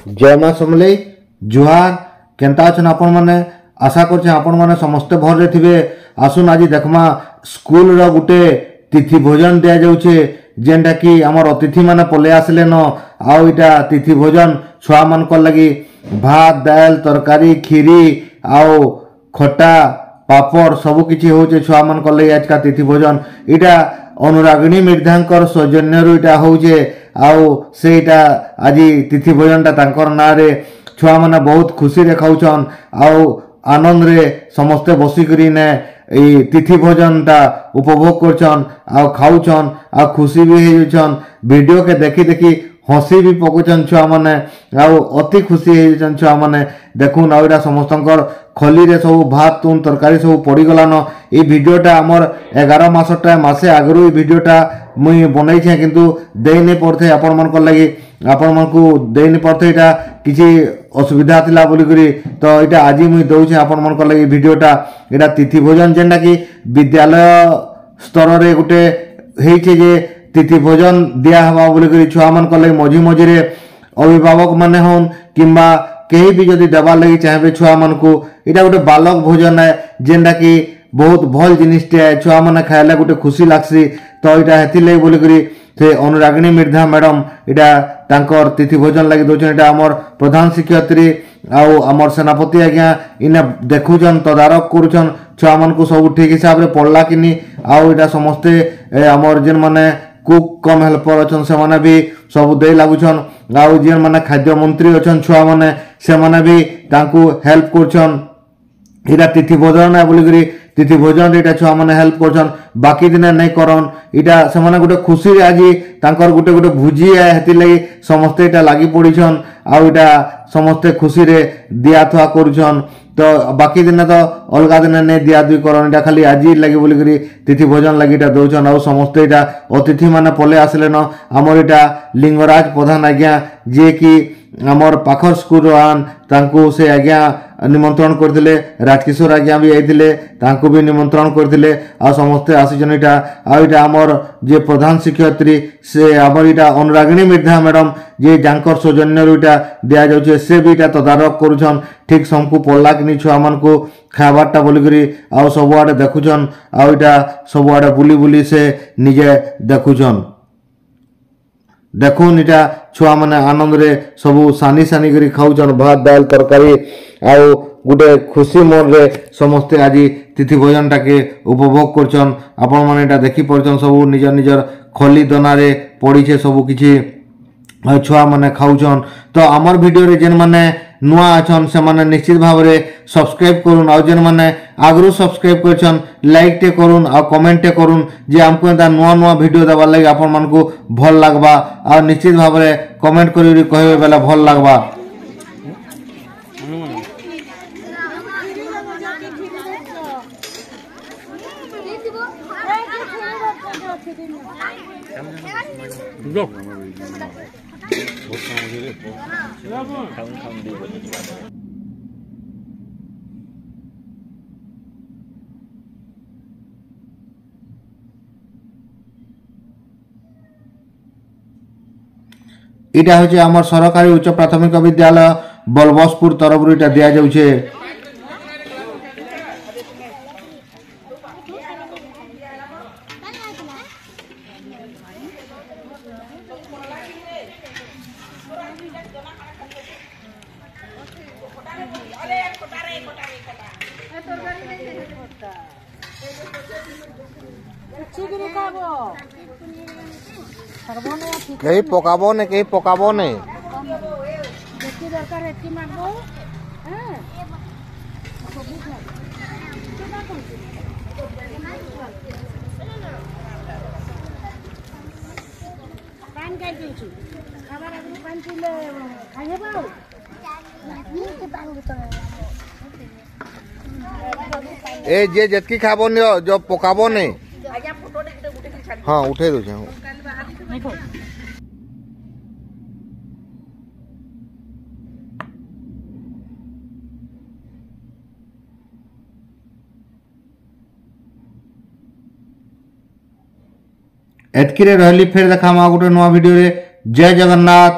जय माँ समलेई जुहार केनता अछन आपण माने आशा करछे आपण माने समस्त भर रे थिबे। आसुन आज देखमा स्कूल रो गुटे तिथि भोजन दिया जाउछे जेनटा कि हमर अतिथि माने पले आसले न आउ इटा तिथि भोजन छुआ मान को लगी भात दाल तरकारी खीरी आउ खट्टा पापड़ सबु किछि होचे छुआ मान को लगी आज का तिथि भोजन इटा अनुरागिणी मिर्धांकर सौजन्य इटा होचे आउ सेटा आज तिथि भोजन टा तांकर ना रे छुआ माने बहुत खुशी रे खाउछन आउ आनंद रे समस्ते बसिकरी ने ए तिथि भोजन टा उपभोग करछन आउ खाउछन आउ खुशी भी हेछन। वीडियो के देखि देखि हसी भी पकुछन छुआ माने आउ अति खुशी हेछन छुआ माने देखुन आउ एटा समस्तंकर खली रे सब भात तुन तरकारी सब पड़ी गलान। ए वीडियोटा हमर 11 मासटा मासे आगरु ए वीडियोटा मुई बनाई छे किंतु देई नै पड़थे आपण मन को लागि आपण मन को देई नै पड़थे एटा किछि असुविधा थिला बोली करी तो एटा आज मुई दउ छे आपण मन को लागि वीडियोटा एटा तिथि भोजन जेंडा कि विद्यालय स्तर रे गुटे हेइ छे जे तिथि भोजन दिया हवा बोली करी छुआ मन को लागि मझी मझी रे अभिभावक माने होन किंबा केही भी जदि देवा लगी चाहे छुआ मन को इटा गोटे बालक भोजन है जेनटा कि बहुत भल जिनिसटे है छुआ मैंने खाइले गोटे खुशी लागसी तो इटा हेथि लगी बोली करी से अनुरागिणी मिर्धा मैडम इटा तांकर तिथि भोजन लगी दउछन। इटा हमर प्रधान शिक्षयित्री आउ हमर सेनापति आज्ञा इने देखुछन तदारक करूछन छुआ मन को सब ठीक हिसाब रे पड़ला कि आउ इटा समस्ते हमर जेन माने कुक कम हेल्पर अच्छन से माने भी सब दे लागुछन आउ जेन माने खाद्य मंत्री अच्छन छुआ माने से माने भी तांकू हेल्प करछन। इटा तिथि भोजन है बोली करी तिथि भोजन इटा छुआ माने हेल्प करछन बाकी दिन नहीं करन इटा से माने गुटे खुशी रे आज तांकर गुटे गुटे भुजी है हेति लगी समस्ते इटा लागी पड़ीछन आउ इटा समस्ते खुशी रे दिया थुआ करछन तो बाकी दिन तो अलगा दिन नहीं दिया दुई करन इटा खाली आज लगी बोली करी तिथि भोजन लगी इटा दउछन आउ समस्ते इटा अतिथि माने पले आसले न हमर इटा लिंगराज प्रधान आज्ञा जे कि हमर पाखर स्कूल आन तांको से आज्ञा निमंत्रण करथिले राजकिशोर आज्ञा भी आइथिले तांको भी निमंत्रण करथिले आ समस्ते आसीजन इटा आ इटा हमर जे प्रधान शिक्षयित्री से हमर इटा अनुरागिणी मिर्धा मैडम जे जांकर सौजन्य इटा दिया जाउछे से भी इटा तदारक करूछन ठीक समकु पड़ला कि छुआ मन को खाबारटा बोली करी आ सब आडे देखुछन आ इटा सब आडे बुली बुली से निजे देखुछन। देखुन इटा छुआ माने आनंद रे सबू सानी सानी करी खाउछन भात दाल तरकारी आउ गुटे खुशी मन रे समस्ते आज तिथि भोजन टाके उपभोग करछन। आपण माने इटा देखि परछन सबू निजर निजर खली दना रे पड़ी छे सबू किछि छुआ माने खाउछन। तो आमर वीडियो रे जेन माने नुआ अछन से माने निश्चित भाव रे सब्सक्राइब करूँ आ जेन माने आगरू सब्सक्राइब करछन लाइक टे करूँ आ कमेंट टे करूँ जे हमको एता नुआ नुआ वीडियो देबार लागि आपण मन को भल लागबा आ निश्चित भाव रे कमेंट करी कहबे बेला भल लागबा। इटा होचे हमर सरकारी उच्च प्राथमिक विद्यालय बलबसपुर तरफ इटा दिया जाउछे। कहीं पकाबो ने कहीं पकाबो ने ए जे जतकी खाबो ने जो पकाबो ने हाँ उठे दो एतकी रे रहली फिर देखा गोटे नुआ वीडियो रे। जय जगन्नाथ।